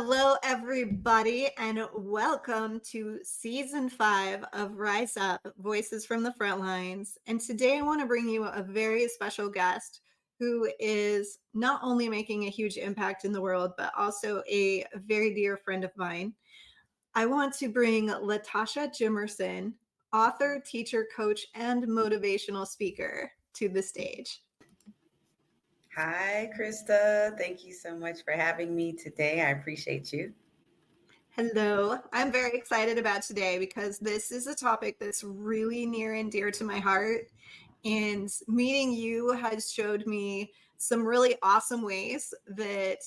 Hello, everybody, and welcome to season 5 of RISEUP, Voices from the Front Lines. And today I want to bring you a very special guest who is not only making a huge impact in the world, but also a very dear friend of mine. I want to bring Latasha Jimerson, author, teacher, coach, and motivational speaker, to the stage. Hi, Krista. Thank you so much for having me today. I appreciate you. Hello. I'm very excited about today because this is a topic that's really near and dear to my heart. And meeting you has showed me some really awesome ways that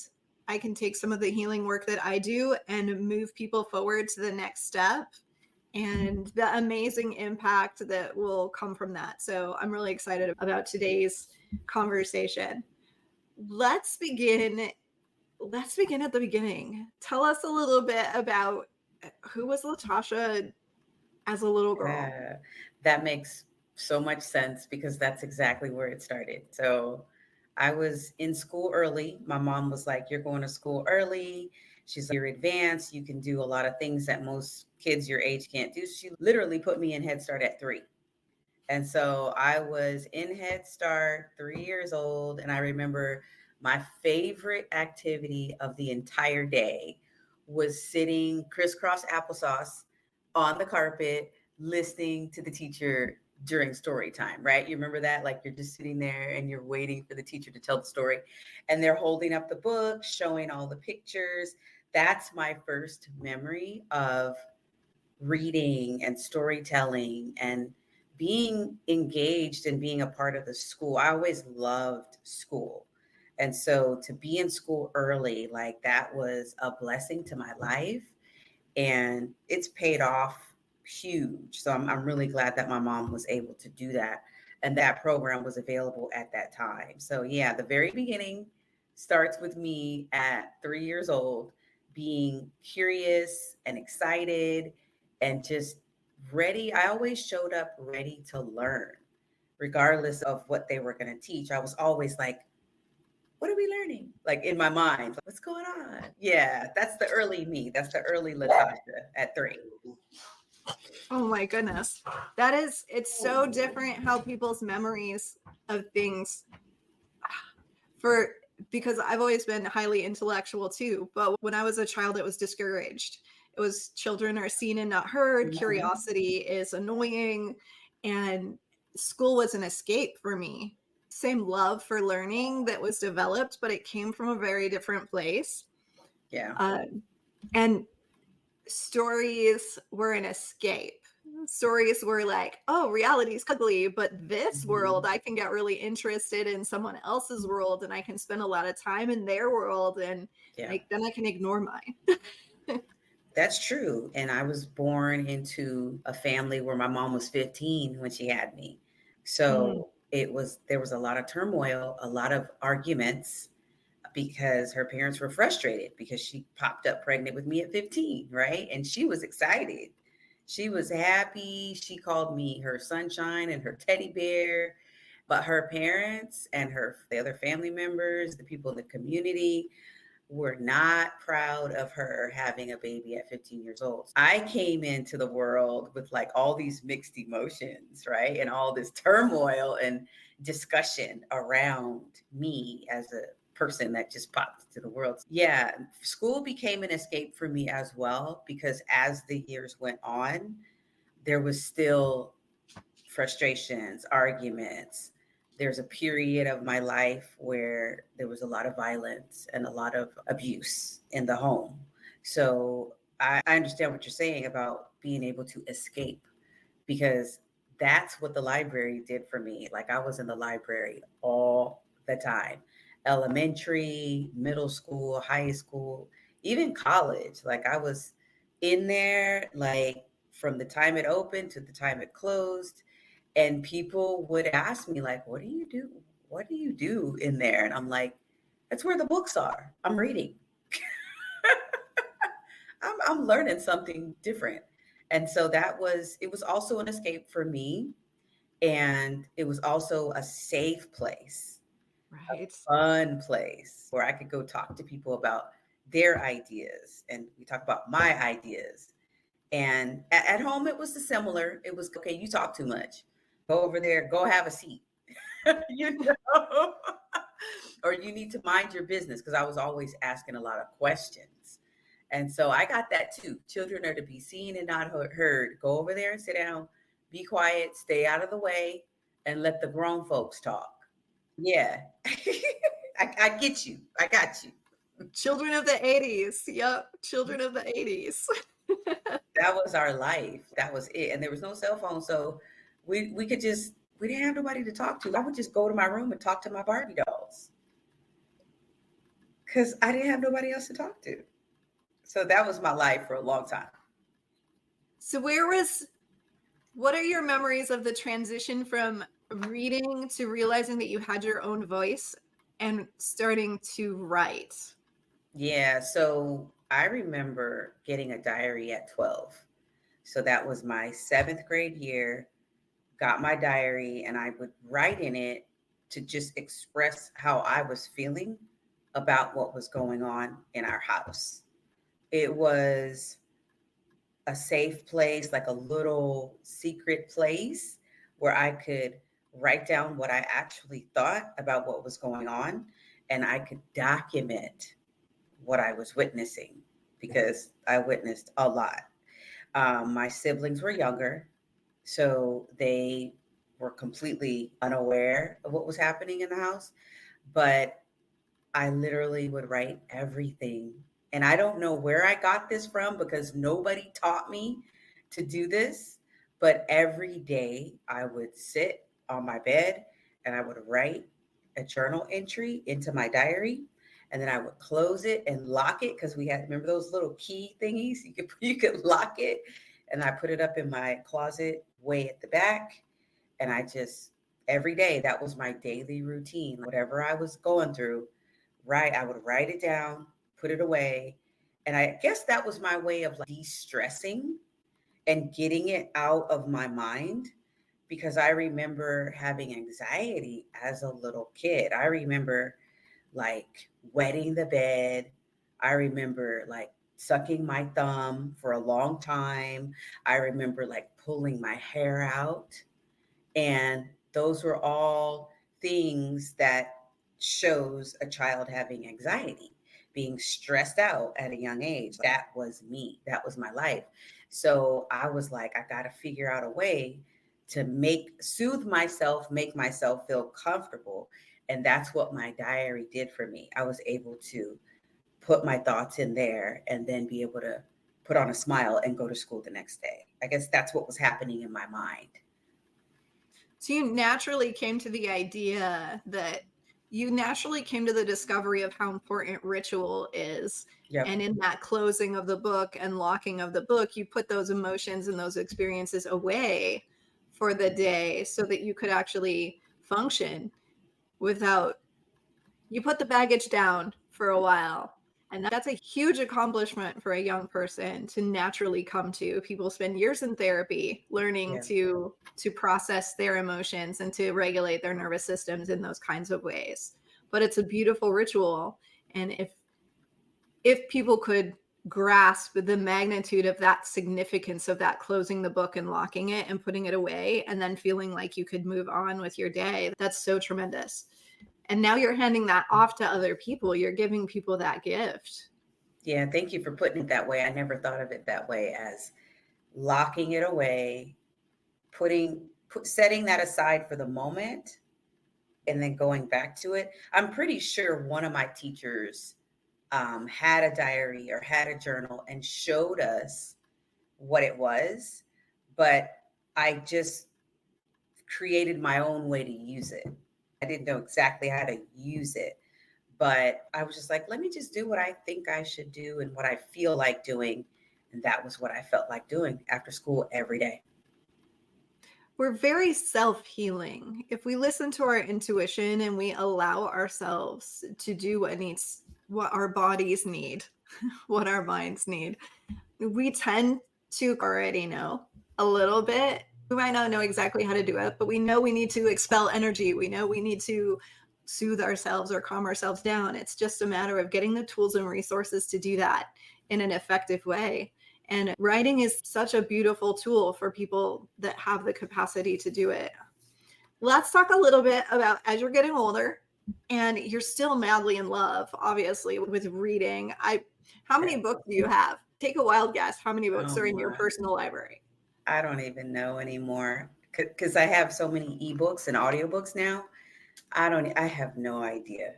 I can take some of the healing work that I do and move people forward to the next step and the amazing impact that will come from that. So I'm really excited about today's conversation. Let's begin at the beginning. Tell us a little bit about who was Latasha as a little girl. That makes so much sense because that's exactly where it started. So I was in school early. My mom was like, "You're going to school early." She's like, "You're advanced. You can do a lot of things that most kids your age can't do." She literally put me in Head Start at 3. And so I was in Head Start, 3 years old. And I remember my favorite activity of the entire day was sitting crisscross applesauce on the carpet, listening to the teacher during story time, right? You remember that? Like you're just sitting there and you're waiting for the teacher to tell the story. And they're holding up the book, showing all the pictures. That's my first memory of reading and storytelling and being engaged and being a part of the school. I always loved school. And so to be in school early, like that was a blessing to my life. And it's paid off huge. So I'm really glad that my mom was able to do that. And that program was available at that time. So, yeah, the very beginning starts with me at 3 years old being curious and excited and just ready. I always showed up ready to learn, regardless of what they were going to teach. I was always like, what are we learning? Like in my mind, like, what's going on? Yeah, that's the early me. That's the early Latasha at 3. Oh my goodness. It's so different how people's memories of things for because I've always been highly intellectual too, but when I was a child it was discouraged. It was children are seen and not heard, Mhm. curiosity is annoying, and school was an escape for me. Same love for learning that was developed, but it came from a very different place. Yeah. Uh, and stories were an escape. Stories were like, oh, reality's ugly, but this world, Mhm. I can get really interested in someone else's world and I can spend a lot of time in their world and Yeah. like then I can ignore mine. That's true. And I was born into a family where my mom was 15 when she had me. Mm. So there was a lot of turmoil, a lot of arguments because her parents were frustrated because she popped up pregnant with me at 15, right? And she was excited. She was happy. She called me her sunshine and her teddy bear. But her parents and the other family members, the people in the community, were not proud of her having a baby at 15 years old. I came into the world with like all these mixed emotions, right? And all this turmoil and discussion around me as a person that just popped into the world. Yeah, school became an escape for me as well because as the years went on, there was still frustrations, arguments. There's a period of my life where there was a lot of violence and a lot of abuse in the home. So I understand what you're saying about being able to escape because that's what the library did for me. Like I was in the library all the time, elementary, middle school, high school, even college. Like I was in there, like from the time it opened to the time it closed. And people would ask me, like, what do you do? What do you do in there? And I'm like, that's where the books are. I'm reading. I'm learning something different. And so it was also an escape for me. And it was also a safe place, Right. fun place where I could go talk to people about their ideas, and we talk about my ideas. And at home, it was similar. It was okay. You talk too much. Go over there. Go have a seat. you know, or you need to mind your business, because I was always asking a lot of questions. And so I got that too. Children are to be seen and not heard. Go over there and sit down, be quiet, stay out of the way, and let the grown folks talk. Yeah. I get you. I got you. Children of the 80s. Yep. Children of the 80s. That was our life. That was it. And there was no cell phone. So we could just, we didn't have nobody to talk to. I would just go to my room and talk to my Barbie dolls, because I didn't have nobody else to talk to. So that was my life for a long time. So what are your memories of the transition from reading to realizing that you had your own voice and starting to write? Yeah. So I remember getting a diary at 12. So that was my seventh grade year. Got my diary, and I would write in it to just express how I was feeling about what was going on in our house. It was a safe place, like a little secret place where I could write down what I actually thought about what was going on, and I could document what I was witnessing, because I witnessed a lot. My siblings were younger, so they were completely unaware of what was happening in the house. But I literally would write everything. And I don't know where I got this from, because nobody taught me to do this. But every day I would sit on my bed and I would write a journal entry into my diary. And then I would close it and lock it, because we had, remember those little key thingies? You could lock it. And I put it up in my closet way at the back. And I just, every day, that was my daily routine. Whatever I was going through, right, I would write it down, put it away. And I guess that was my way of like de-stressing and getting it out of my mind, because I remember having anxiety as a little kid. I remember like wetting the bed. I remember like sucking my thumb for a long time. I remember like pulling my hair out. And those were all things that shows a child having anxiety, being stressed out at a young age. That was me. That was my life. So I was like, I got to figure out a way to soothe myself, make myself feel comfortable. And that's what my diary did for me. I was able to put my thoughts in there and then be able to put on a smile and go to school the next day. I guess that's what was happening in my mind. So you naturally came to the idea that you naturally came to the discovery of how important ritual is. Yep. And in that closing of the book and locking of the book, you put those emotions and those experiences away for the day so that you could actually function without, you put the baggage down for a while. And that's a huge accomplishment for a young person to naturally come to. People spend years in therapy learning Yeah. to process their emotions and to regulate their nervous systems in those kinds of ways. But it's a beautiful ritual. And if people could grasp the magnitude of that significance of that closing the book and locking it and putting it away and then feeling like you could move on with your day, that's so tremendous. And now you're handing that off to other people. You're giving people that gift. Yeah, thank you for putting it that way. I never thought of it that way, as locking it away, setting that aside for the moment, and then going back to it. I'm pretty sure one of my teachers had a diary or had a journal and showed us what it was, but I just created my own way to use it. I didn't know exactly how to use it, but I was just like, let me just do what I think I should do and what I feel like doing. And that was what I felt like doing after school every day. We're very self-healing. If we listen to our intuition and we allow ourselves to do what our bodies need, what our minds need, we tend to already know a little bit. We might not know exactly how to do it, but we know we need to expel energy. We know we need to soothe ourselves or calm ourselves down. It's just a matter of getting the tools and resources to do that in an effective way. And writing is such a beautiful tool for people that have the capacity to do it. Let's talk a little bit about as you're getting older and you're still madly in love, obviously, with reading. How many Okay. books do you have? Take a wild guess. How many books Oh are in your my. personal library? I don't even know anymore because I have so many ebooks and audiobooks now. I have no idea.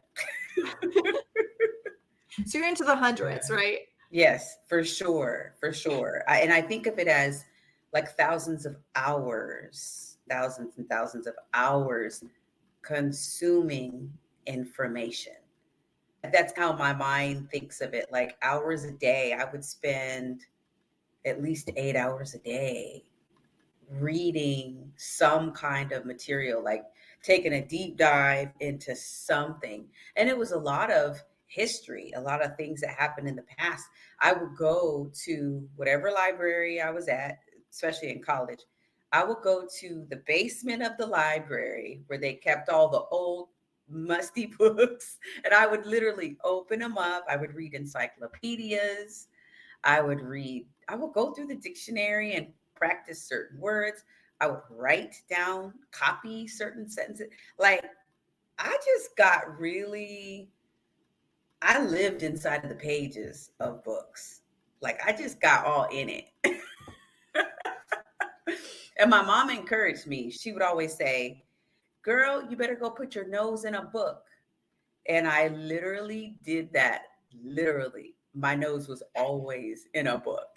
So you're into the hundreds, right? Yes, for sure, for sure. And I think of it as like thousands and thousands of hours consuming information. That's how my mind thinks of it. Like hours a day, I would spend at least 8 hours a day reading some kind of material, like taking a deep dive into something. And it was a lot of history, a lot of things that happened in the past. I would go to whatever library I was at, especially in college. I would go to the basement of the library where they kept all the old musty books, and I would literally open them up. I would read encyclopedias. I would go through the dictionary and practice certain words. I would write down, copy certain sentences. Like, I just got really, I lived inside of the pages of books. Like, I just got all in it. And my mom encouraged me. She would always say, "Girl, you better go put your nose in a book." And I literally did that. Literally, my nose was always in a book.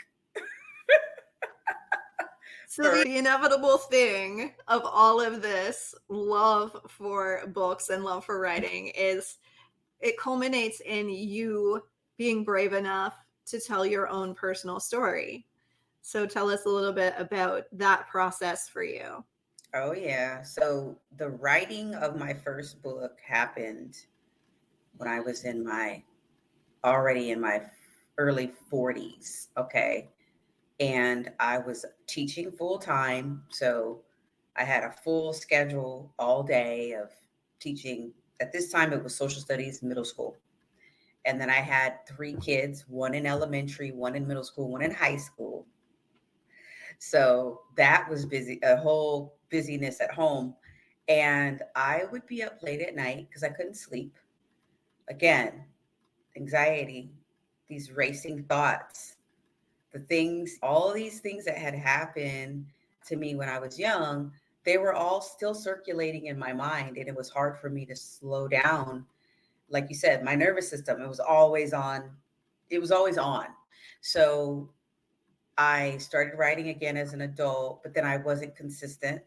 So For the inevitable thing of all of this love for books and love for writing is it culminates in you being brave enough to tell your own personal story. So tell us a little bit about that process for you. Oh yeah. So the writing of my first book happened when I was in my already in my early 40s, okay? And I was teaching full time, so I had a full schedule all day of teaching. At this time it was social studies middle school. And then I had three kids, one in elementary, one in middle school, one in high school. So that was busy, a whole busyness at home. And I would be up late at night because I couldn't sleep. Again, anxiety, these racing thoughts, the things, all these things that had happened to me when I was young, they were all still circulating in my mind. And it was hard for me to slow down. Like you said, my nervous system, it was always on. It was always on. So I started writing again as an adult, but then I wasn't consistent.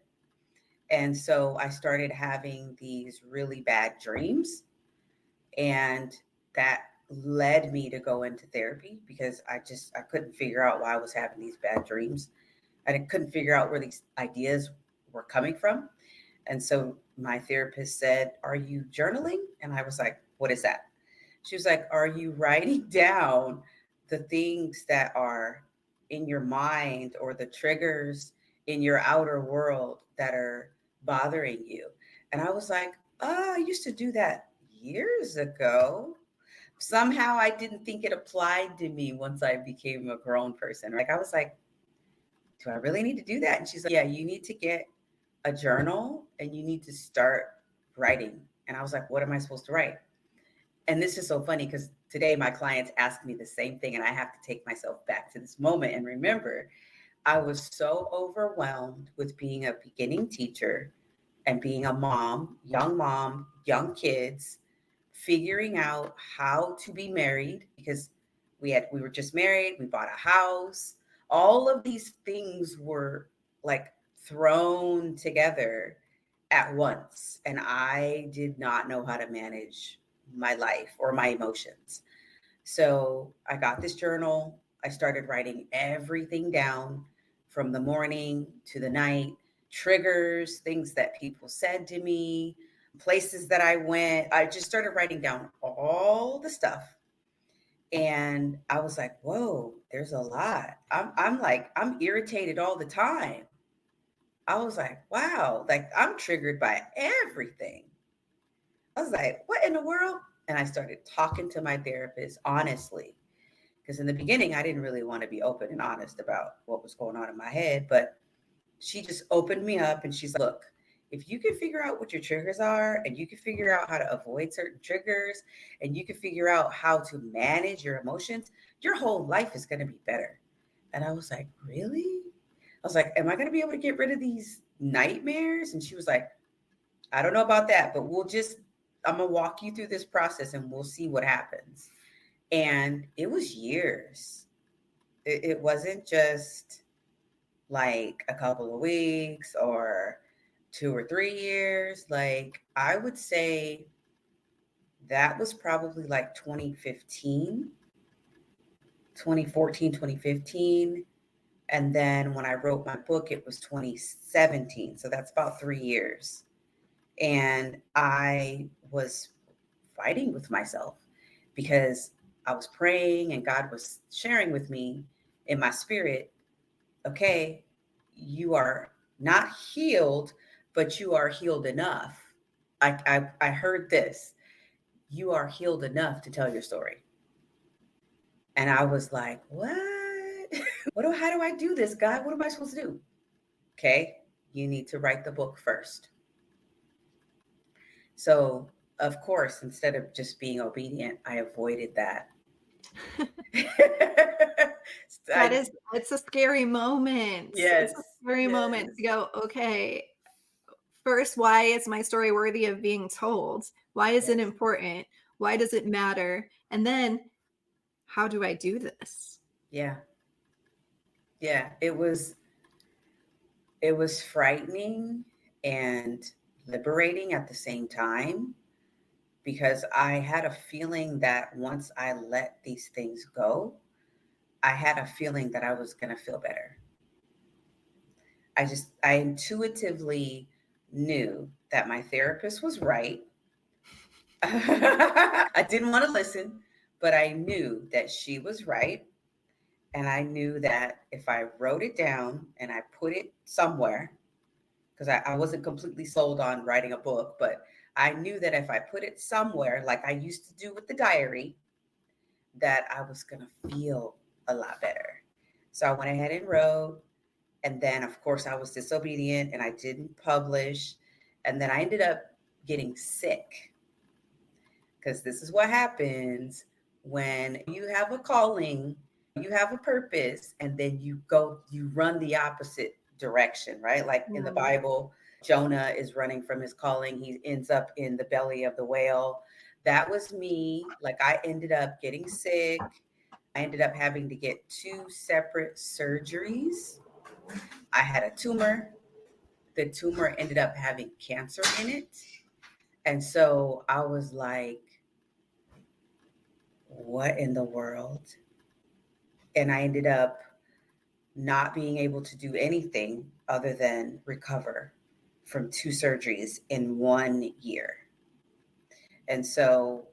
And so I started having these really bad dreams. And that led me to go into therapy because I couldn't figure out why I was having these bad dreams. I couldn't figure out where these ideas were coming from. And so my therapist said, "Are you journaling?" And I was like, "What is that?" She was like, "Are you writing down the things that are in your mind or the triggers in your outer world that are bothering you?" And I was like, "Oh, I used to do that years ago." Somehow I didn't think it applied to me once I became a grown person. Like I was like, "Do I really need to do that?" And she's like, "Yeah, you need to get a journal and you need to start writing." And I was like, "What am I supposed to write?" And this is so funny because today my clients ask me the same thing, and I have to take myself back to this moment and remember I was so overwhelmed with being a beginning teacher and being a mom, young kids, figuring out how to be married because we were just married, we bought a house. All of these things were like thrown together at once, and I did not know how to manage my life or my emotions. So I got this journal. I started writing everything down from the morning to the night, triggers, things that people said to me, places that I went. I just started writing down all the stuff. And I was like, whoa, there's a lot. I'm irritated all the time. I was like, wow, like I'm triggered by everything. I was like, what in the world? And I started talking to my therapist honestly. Because in the beginning, I didn't really want to be open and honest about what was going on in my head. But she just opened me up and she's like, look, if you can figure out what your triggers are and you can figure out how to avoid certain triggers and you can figure out how to manage your emotions, your whole life is going to be better. And I was like, really? I was like, am I going to be able to get rid of these nightmares? And she was like, I don't know about that, but I'm going to walk you through this process and we'll see what happens. And it was years. It wasn't just like a couple of weeks or 2 or 3 years. Like I would say that was probably like 2015, 2014, 2015. And then when I wrote my book, it was 2017. So that's about 3 years. And I was fighting with myself because I was praying and God was sharing with me in my spirit, okay, you are not healed, but you are healed enough. I heard this. You are healed enough to tell your story. And I was like, what? How do I do this, God? What am I supposed to do? Okay, you need to write the book first. So, of course, instead of just being obedient, I avoided that. I, It's a scary moment. It's a yes, scary moment yes, to go, okay, first, why is my story worthy of being told? Why is it yes, important? Why does it matter? And then, how do I do this? yeah, yeah. It was frightening and liberating at the same time because I had a feeling that once I let these things go, I had a feeling that I was going to feel better. I intuitively knew that my therapist was right. I didn't want to listen, but I knew that she was right. And I knew that if I wrote it down and I put it somewhere, because I wasn't completely sold on writing a book, but I knew that if I put it somewhere, like I used to do with the diary, that I was going to feel a lot better. So I went ahead and wrote. And then, of course, I was disobedient and I didn't publish. And then I ended up getting sick because this is what happens when you have a calling, you have a purpose, and then you run the opposite direction, right? Like in the Mm. Bible, Jonah is running from his calling, he ends up in the belly of the whale. That was me. Like I ended up getting sick. I ended up having to get 2 separate surgeries. I had a tumor. The tumor ended up having cancer in it. And so I was like, what in the world? And I ended up not being able to do anything other than recover from 2 surgeries in 1 year. And so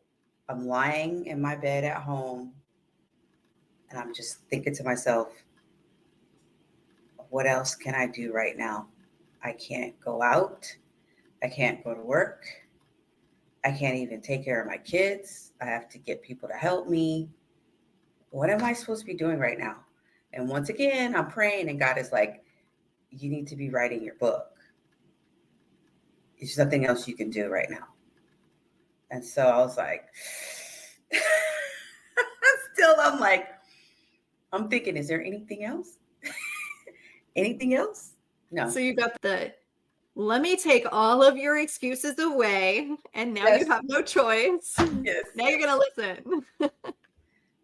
I'm lying in my bed at home and I'm just thinking to myself, what else can I do right now? I can't go out. I can't go to work. I can't even take care of my kids. I have to get people to help me. What am I supposed to be doing right now? And once again, I'm praying, and God is like, you need to be writing your book. There's nothing else you can do right now. And so I was like, still, I'm like, I'm thinking, is there anything else? Anything else? No. So you got let me take all of your excuses away, and now you Yes. have no choice. Yes. Now you're going to listen.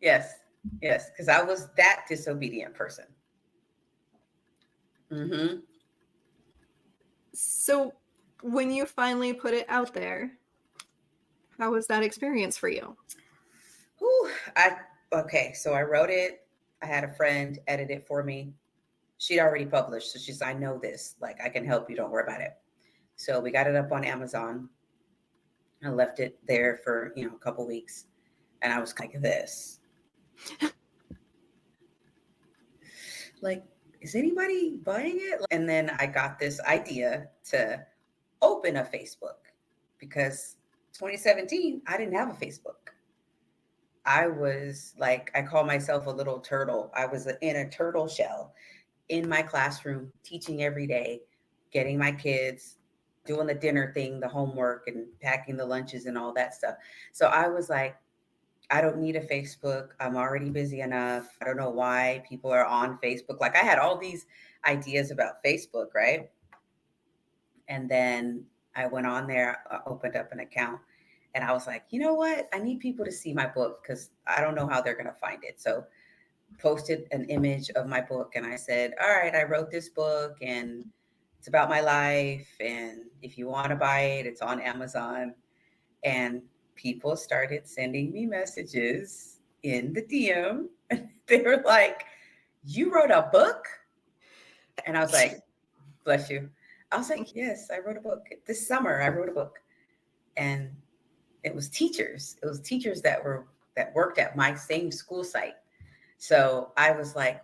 Yes. Yes. Because I was that disobedient person. Mm-hmm. So when you finally put it out there, how was that experience for you? Whew, okay, so I wrote it. I had a friend edit it for me. She'd already published, so she's, I know this. Like, I can help you. Don't worry about it. So we got it up on Amazon. I left it there for a couple weeks, and I was like this, like, is anybody buying it? And then I got this idea to open a Facebook because 2017, I didn't have a Facebook. I was like, I call myself a little turtle. I was in a turtle shell in my classroom, teaching every day, getting my kids, doing the dinner thing, the homework, and packing the lunches and all that stuff. So I was like, I don't need a Facebook. I'm already busy enough. I don't know why people are on Facebook. Like I had all these ideas about Facebook, right? And then I went on there, opened up an account, and I was like, you know what? I need people to see my book because I don't know how they're going to find it. So posted an image of my book and I said, all right, I wrote this book and it's about my life. And if you want to buy it, it's on Amazon. And people started sending me messages in the DM. They were like, you wrote a book? And I was like, bless you. I was like, yes, I wrote a book. This summer I wrote a book. And it was teachers. It was teachers that worked at my same school site. So I was like,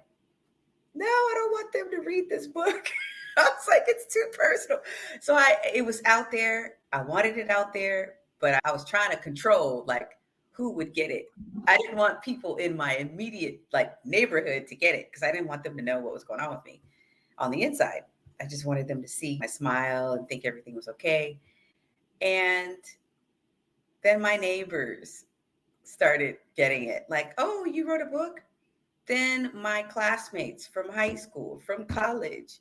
no, I don't want them to read this book. I was like, it's too personal. So it was out there. I wanted it out there, but I was trying to control like who would get it. I didn't want people in my immediate like neighborhood to get it because I didn't want them to know what was going on with me on the inside. I just wanted them to see my smile and think everything was okay. And then my neighbors started getting it like, oh, you wrote a book? Then my classmates from high school, from college,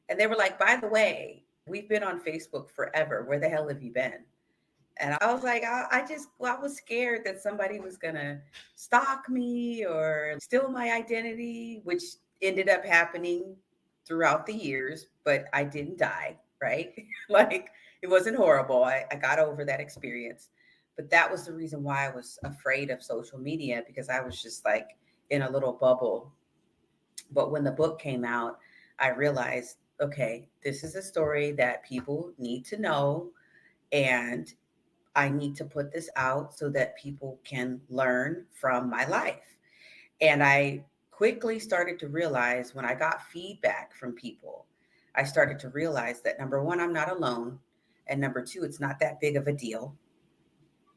and they were like, by the way, we've been on Facebook forever. Where the hell have you been? And I was like, I was scared that somebody was going to stalk me or steal my identity, which ended up happening throughout the years, but I didn't die, right? Like it wasn't horrible. I got over that experience. But that was the reason why I was afraid of social media because I was just like in a little bubble. But when the book came out, I realized, okay, this is a story that people need to know. And I need to put this out so that people can learn from my life. And I quickly started to realize when I got feedback from people, I started to realize that number one, I'm not alone. And number two, it's not that big of a deal.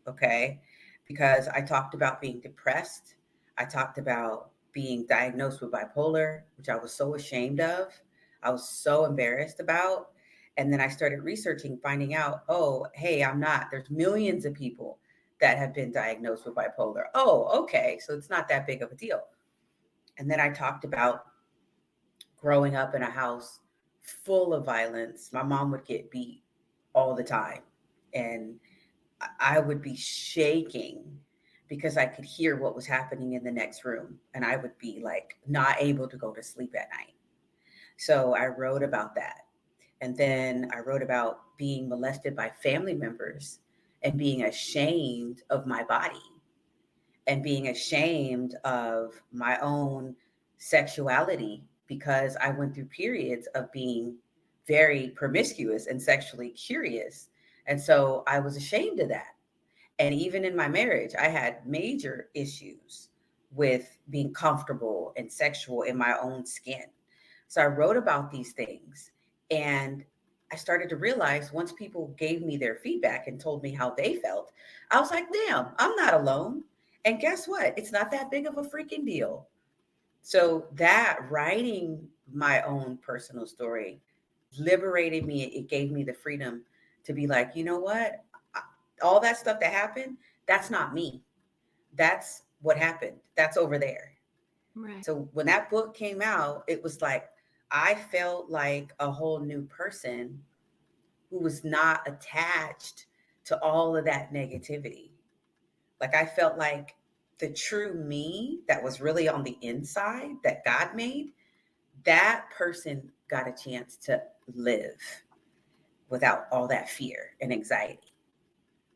Okay. Because I talked about being depressed. I talked about being diagnosed with bipolar, which I was so ashamed of. I was so embarrassed about. And then I started researching, finding out, oh, hey, I'm not. There's millions of people that have been diagnosed with bipolar. Oh, okay. So it's not that big of a deal. And then I talked about growing up in a house full of violence. My mom would get beat all the time. And I would be shaking because I could hear what was happening in the next room. And I would be like not able to go to sleep at night. So I wrote about that. And then I wrote about being molested by family members and being ashamed of my body and being ashamed of my own sexuality because I went through periods of being very promiscuous and sexually curious. And so I was ashamed of that. And even in my marriage, I had major issues with being comfortable and sexual in my own skin. So I wrote about these things and I started to realize once people gave me their feedback and told me how they felt, I was like, damn, I'm not alone. And guess what? It's not that big of a freaking deal. So that writing my own personal story liberated me. It gave me the freedom to be like, you know what? All that stuff that happened, that's not me. That's what happened. That's over there. Right. So when that book came out, it was like I felt like a whole new person who was not attached to all of that negativity. Like I felt like the true me that was really on the inside that God made, that person got a chance to live without all that fear and anxiety.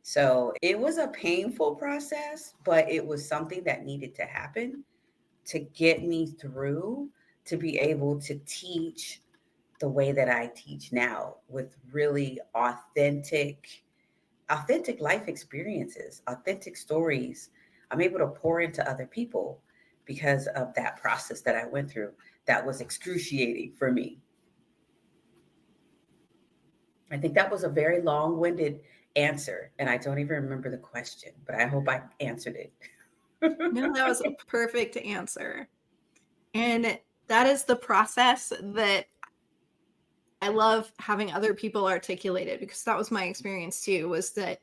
So it was a painful process, but it was something that needed to happen to get me through to be able to teach the way that I teach now with really authentic life experiences, authentic stories. I'm able to pour into other people because of that process that I went through that was excruciating for me. I think that was a very long-winded answer. And I don't even remember the question, but I hope I answered it. No, that was a perfect answer. And that is the process that I love having other people articulate it, because that was my experience too, was that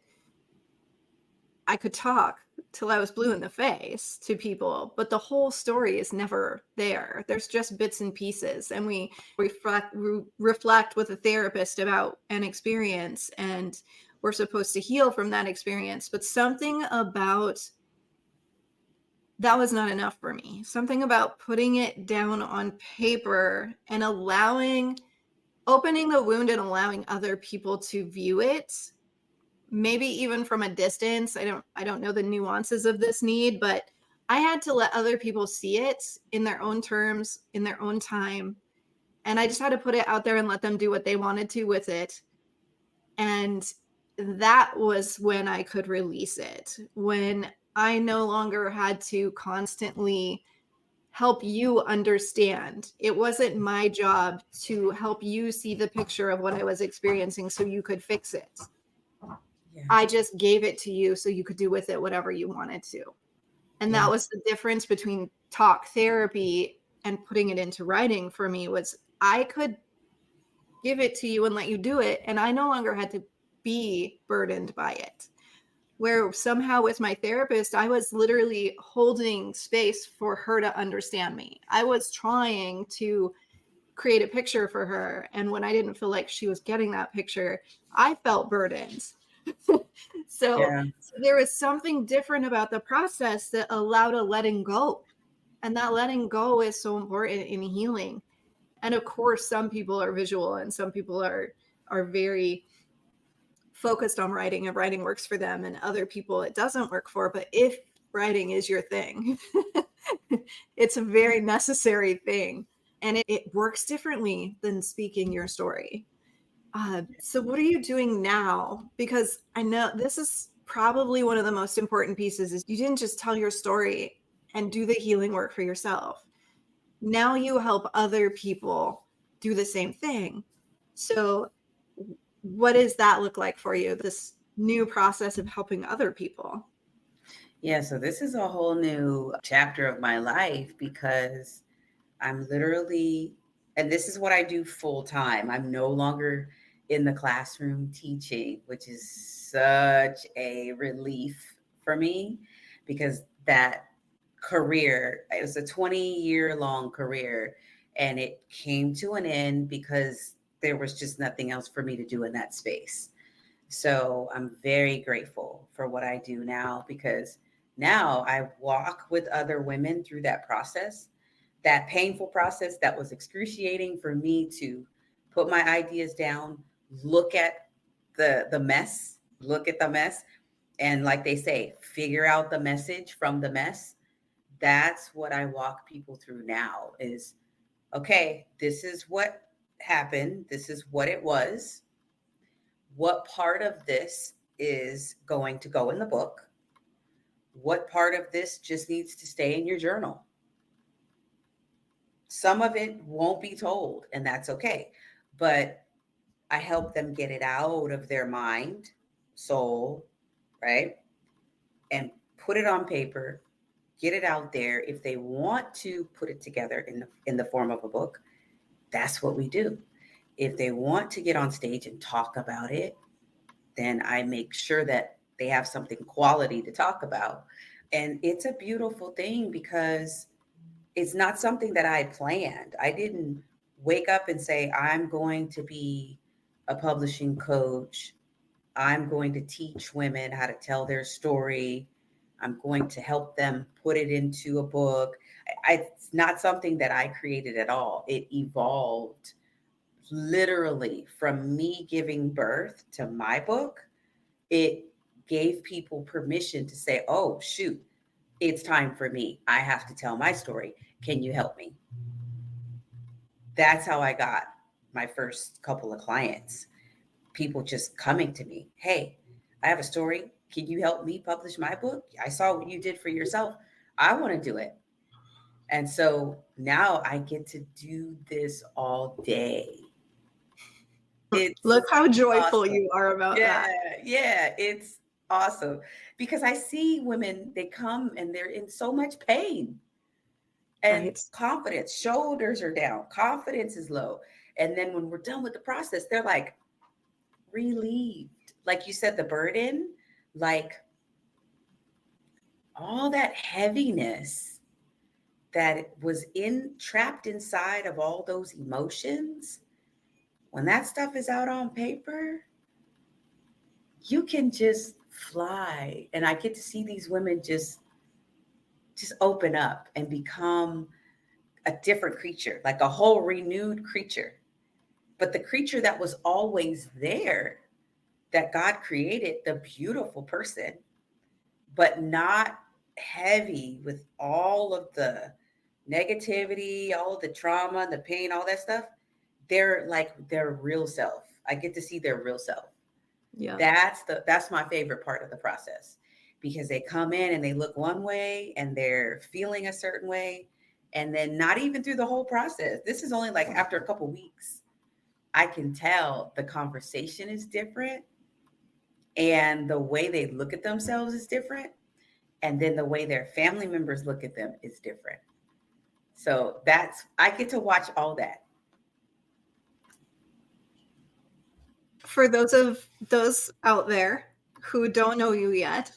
I could talk till I was blue in the face to people, but the whole story is never there. There's just bits and pieces, and we reflect with a therapist about an experience, and we're supposed to heal from that experience. But something about that was not enough for me. Something about putting it down on paper and opening the wound and allowing other people to view it, maybe even from a distance. I don't know the nuances of this need, but I had to let other people see it in their own terms, in their own time. And I just had to put it out there and let them do what they wanted to with it. And that was when I could release it, when I no longer had to constantly help you understand. It wasn't my job to help you see the picture of what I was experiencing so you could fix it. Yeah. I just gave it to you so you could do with it whatever you wanted to. And that Yeah. was the difference between talk therapy and putting it into writing for me, was I could give it to you and let you do it, and I no longer had to be burdened by it. Where somehow with my therapist, I was literally holding space for her to understand me. I was trying to create a picture for her, and when I didn't feel like she was getting that picture, I felt burdened. so, Yeah. so there was something different about the process that allowed a letting go. And that letting go is so important in healing. And of course, some people are visual and some people are very focused on writing, and writing works for them, and other people it doesn't work for. But if writing is your thing, it's a very necessary thing, and it works differently than speaking your story. So what are you doing now? Because I know this is probably one of the most important pieces, is you didn't just tell your story and do the healing work for yourself. Now you help other people do the same thing. So what does that look like for you, this new process of helping other people? Yeah. So this is a whole new chapter of my life because I'm literally, and this is what I do full time. I'm no longer in the classroom teaching, which is such a relief for me because that career, it was a 20-year long career, and it came to an end because there was just nothing else for me to do in that space. So I'm very grateful for what I do now because now I walk with other women through that process, that painful process that was excruciating for me to put my ideas down, look at the mess, look at the mess, and like they say, figure out the message from the mess. That's what I walk people through now is okay, this is what happened, this is what it was. What part of this is going to go in the book? What part of this just needs to stay in your journal? Some of it won't be told, and that's okay. But I help them get it out of their mind, soul, right? And put it on paper, get it out there. If they want to put it together in the form of a book, that's what we do. If they want to get on stage and talk about it, then I make sure that they have something quality to talk about. And it's a beautiful thing because it's not something that I planned. I didn't wake up and say, I'm going to be a publishing coach. I'm going to teach women how to tell their story. I'm going to help them put it into a book. It's not something that I created at all. It evolved literally from me giving birth to my book. It gave people permission to say, oh, shoot, it's time for me. I have to tell my story. Can you help me? That's how I got my first couple of clients. People just coming to me, hey, I have a story. Can you help me publish my book? I saw what you did for yourself. I want to do it. And so now I get to do this all day. It's Look how joyful awesome. you are about Yeah, that. yeah, it's awesome because I see women, they come and they're in so much pain and Right. confidence, shoulders are down, confidence is low. And then when we're done with the process, they're like relieved. Like you said, the burden, like all that heaviness that was in trapped inside of all those emotions, when that stuff is out on paper, you can just fly. And I get to see these women just open up and become a different creature, like a whole renewed creature. But the creature that was always there, that God created, the beautiful person, but not heavy with all of the negativity, all of the trauma, the pain, all that stuff. They're like their real self. I get to see their real self. Yeah. That's my favorite part of the process because they come in and they look one way and they're feeling a certain way, and then not even through the whole process. This is only like after a couple weeks. I can tell the conversation is different and the way they look at themselves is different, and then the way their family members look at them is different. So that's, I get to watch all that. For those out there who don't know you yet,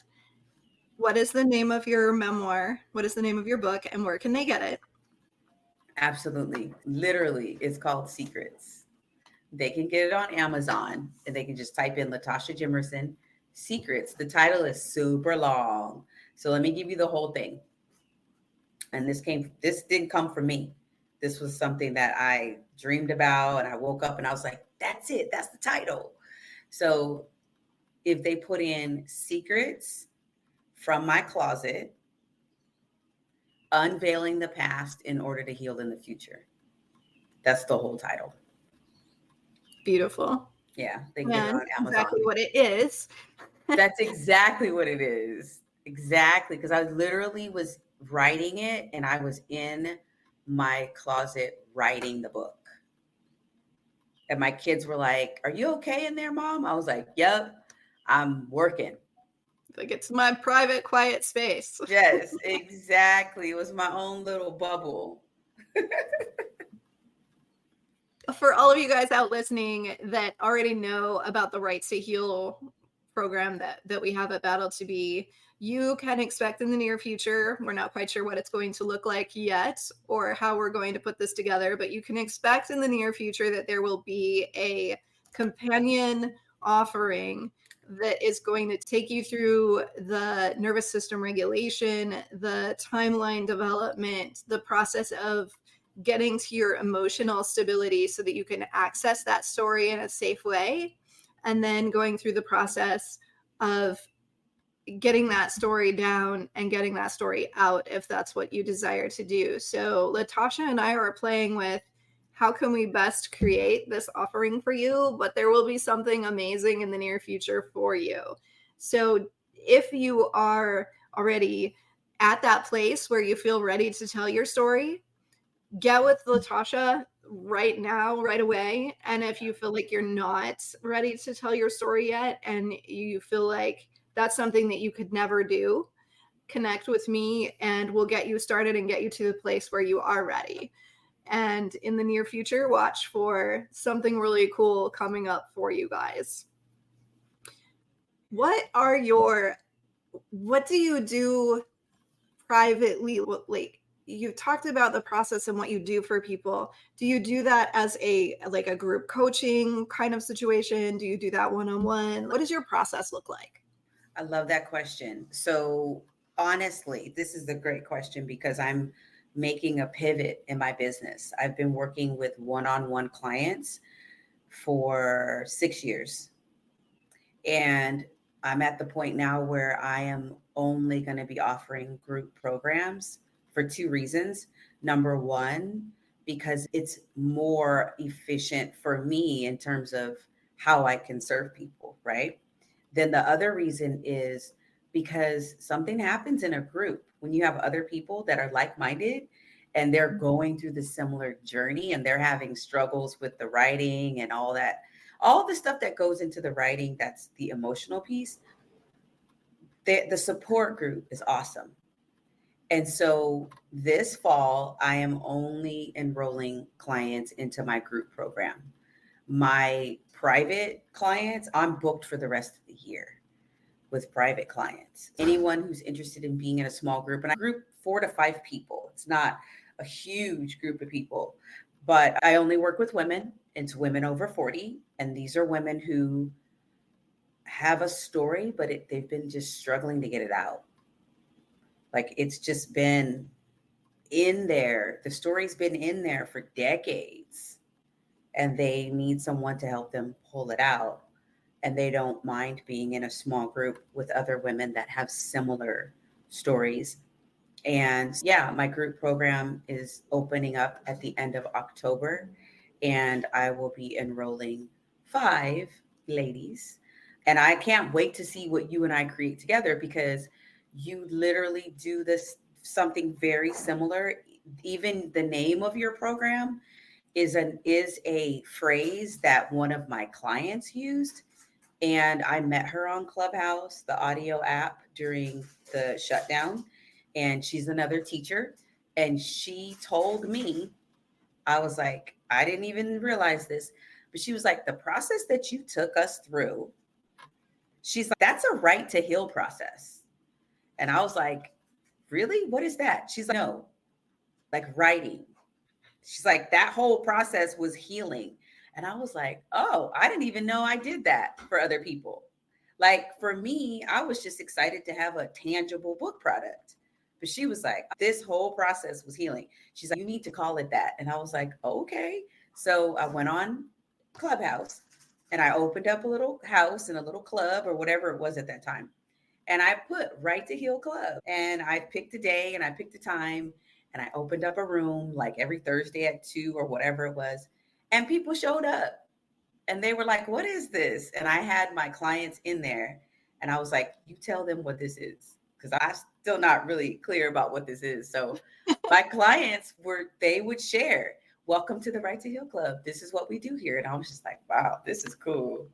what is the name of your memoir? What is the name of your book, and where can they get it? Absolutely. Literally, it's called Secrets. They can get it on Amazon and they can just type in Latasha Jimerson Secrets. The title is super long. So let me give you the whole thing. And this didn't come from me. This was something that I dreamed about and I woke up and I was like, that's it. That's the title. So if they put in Secrets from My Closet, Unveiling the Past in Order to Heal in the Future. That's the whole title. Beautiful. Yeah, they can get it And on exactly Amazon. what it is. That's exactly what it is. Exactly. Because I literally was writing it and I was in my closet writing the book. And my kids were like, "Are you okay in there, Mom?" I was like, "Yep, I'm working." Like, it's my private, quiet space. Yes, exactly. It was my own little bubble. For all of you guys out listening that already know about the Rights to Heal program that we have at Battle to Be, you can expect in the near future, we're not quite sure what it's going to look like yet or how we're going to put this together, but you can expect in the near future that there will be a companion offering that is going to take you through the nervous system regulation, the timeline development, the process of getting to your emotional stability so that you can access that story in a safe way, and then going through the process of getting that story down and getting that story out if that's what you desire to do. So Latasha and I are playing with how can we best create this offering for you, but there will be something amazing in the near future for you. So if you are already at that place where you feel ready to tell your story, get with Latasha right now, right away. And if you feel like you're not ready to tell your story yet and you feel like that's something that you could never do, connect with me and we'll get you started and get you to the place where you are ready. And in the near future, watch for something really cool coming up for you guys. What do you do privately? Like, you've talked about the process and what you do for people. Do you do that as a group coaching kind of situation? Do you do that one-on-one? What does your process look like? I love that question. So, honestly, this is a great question because I'm making a pivot in my business. I've been working with one on one clients for 6 years. And I'm at the point now where I am only going to be offering group programs for two reasons. Number one, because it's more efficient for me in terms of how I can serve people, right? Then the other reason is because something happens in a group when you have other people that are like minded and they're going through the similar journey and they're having struggles with the writing and all that, all the stuff that goes into the writing, that's the emotional piece. The support group is awesome. And so this fall, I am only enrolling clients into my group program. My private clients, I'm booked for the rest of the year with private clients. Anyone who's interested in being in a small group, and I group 4 to 5 people. It's not a huge group of people, but I only work with women. It's women over 40. And these are women who have a story, but they've been just struggling to get it out. Like it's just been in there. The story's been in there for decades, and they need someone to help them pull it out. And they don't mind being in a small group with other women that have similar stories. And yeah, my group program is opening up at the end of October, and I will be enrolling 5 ladies. And I can't wait to see what you and I create together, because you literally do this something very similar. Even the name of your program is a phrase that one of my clients used, and I met her on Clubhouse, the audio app, during the shutdown. And she's another teacher. And she told me, I was like, I didn't even realize this, but she was like, the process that you took us through, she's like, that's a right to heal process. And I was like, really? What is that? She's like, no, like writing. She's like, that whole process was healing. And I was like, oh, I didn't even know I did that for other people. Like for me, I was just excited to have a tangible book product. But she was like, this whole process was healing. She's like, you need to call it that. And I was like, okay. So I went on Clubhouse and I opened up a little house and a little club or whatever it was at that time. And I put Right to Heal Club, and I picked a day and I picked a time, and I opened up a room like every Thursday at 2 or whatever it was. And people showed up and they were like, what is this? And I had my clients in there, and I was like, you tell them what this is. Because I'm still not really clear about what this is. So my clients they would share, welcome to the Right to Heal Club. This is what we do here. And I was just like, wow, this is cool.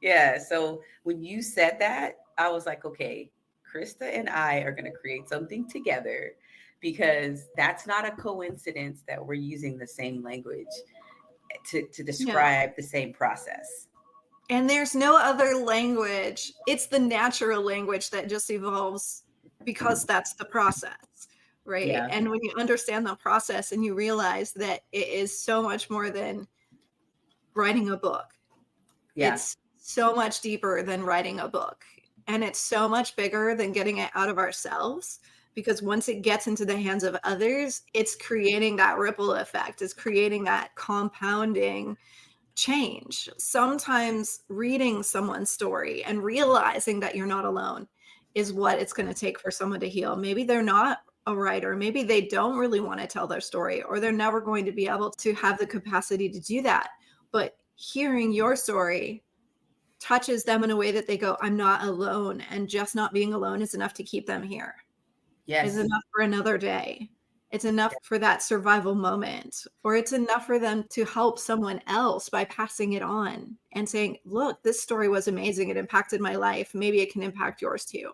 Yeah. So when you said that, I was like, okay, Krista and I are going to create something together, because that's not a coincidence that we're using the same language to No. describe the same process. And there's no other language. It's the natural language that just evolves because that's the process, right? Yeah. And when you understand the process and you realize that it is so much more than writing a book, Yeah. it's so much deeper than writing a book. And it's so much bigger than getting it out of ourselves, because once it gets into the hands of others, it's creating that ripple effect, it's creating that compounding change. Sometimes reading someone's story and realizing that you're not alone is what it's going to take for someone to heal. Maybe they're not a writer, maybe they don't really want to tell their story, or they're never going to be able to have the capacity to do that. But hearing your story touches them in a way that they go, I'm not alone. And just not being alone is enough to keep them here, is Yes. enough for another day. It's enough for that survival moment, or it's enough for them to help someone else by passing it on and saying, look, this story was amazing. It impacted my life. Maybe it can impact yours too.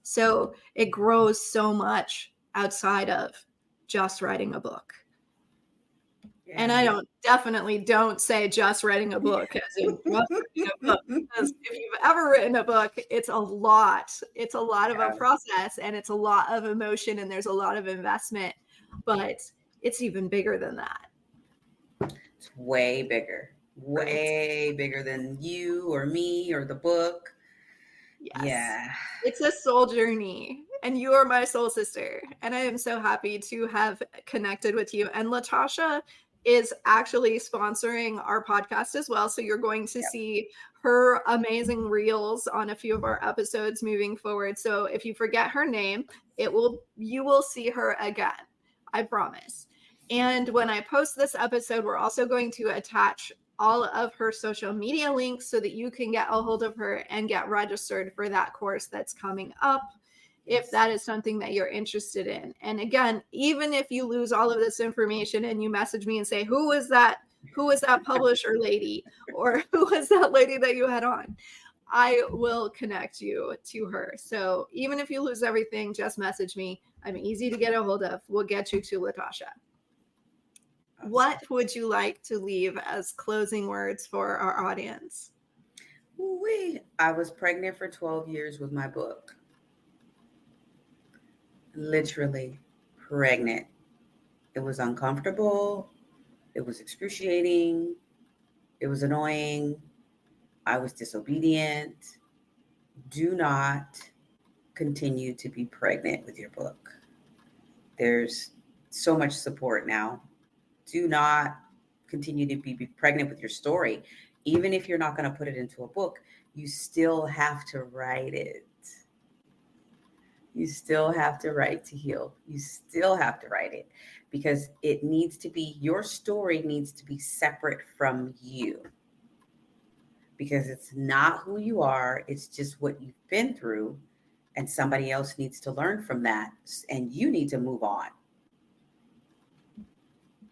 So it grows so much outside of just writing a book. And Yeah. I definitely don't say just writing a book as in just writing a book, because if you've ever written a book, it's a lot. It's a lot of a Yeah. process, and it's a lot of emotion, and there's a lot of investment, but it's even bigger than that, It's right? way bigger than you or me or the book. Yes. Yeah. It's a soul journey, and you are my soul sister. And I am so happy to have connected with you. And Latasha is actually sponsoring our podcast as well. So you're going to Yep. see her amazing reels on a few of our episodes moving forward. So if you forget her name, you will see her again. I promise. And when I post this episode, we're also going to attach all of her social media links so that you can get a hold of her and get registered for that course that's coming up, if Yes. that is something that you're interested in. And again, even if you lose all of this information and you message me and say, who was that who was that publisher lady, or who was that lady that you had on? I will connect you to her. So even if you lose everything, just message me. I'm easy to get a hold of. We'll get you to Latasha. Awesome. What would you like to leave as closing words for our audience? I was pregnant for 12 years with my book. Literally pregnant. It was uncomfortable. It was excruciating. It was annoying. I was disobedient. Do not continue to be pregnant with your book. There's so much support now. Do not continue to be pregnant with your story. Even if you're not going to put it into a book, you still have to write it. You still have to write to heal. You still have to write it because it needs to be, your story needs to be separate from you, because it's not who you are. It's just what you've been through, and somebody else needs to learn from that, and you need to move on.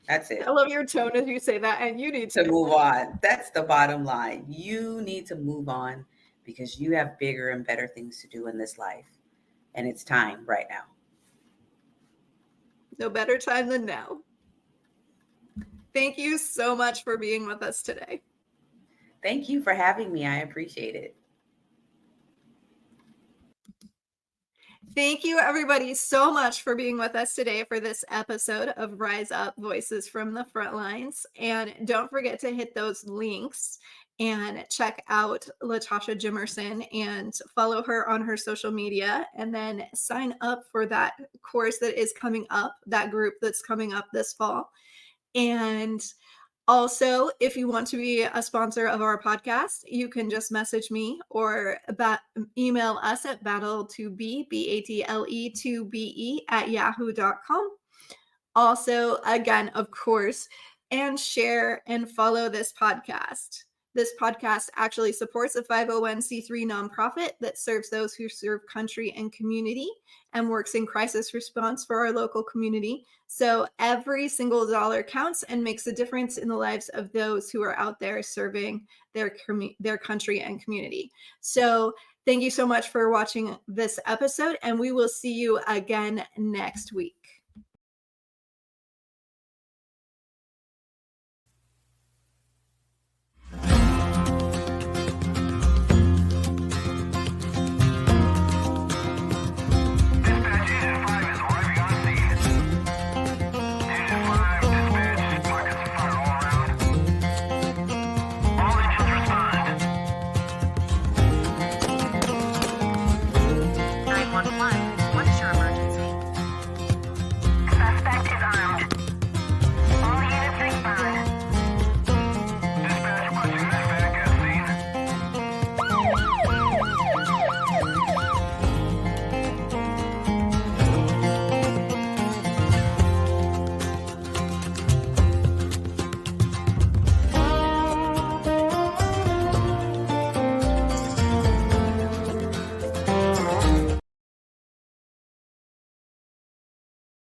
That's it. I love your tone as you say that, and you need To move on. That's the bottom line. You need to move on because you have bigger and better things to do in this life. And it's time right now. No better time than now. Thank you so much for being with us today. Thank you for having me. I appreciate it. Thank you, everybody, so much for being with us today for this episode of Rise Up Voices from the Front Lines. And don't forget to hit those links and check out Latasha Jimerson and follow her on her social media, and then sign up for that course that is coming up, that group that's coming up this fall. And also, if you want to be a sponsor of our podcast, you can just message me or email us at battle2be, BATLE2BE at yahoo.com. Also, again, of course, and share and follow this podcast. This podcast actually supports a 501c3 nonprofit that serves those who serve country and community and works in crisis response for our local community. So every single dollar counts and makes a difference in the lives of those who are out there serving their country and community. So thank you so much for watching this episode, and we will see you again next week.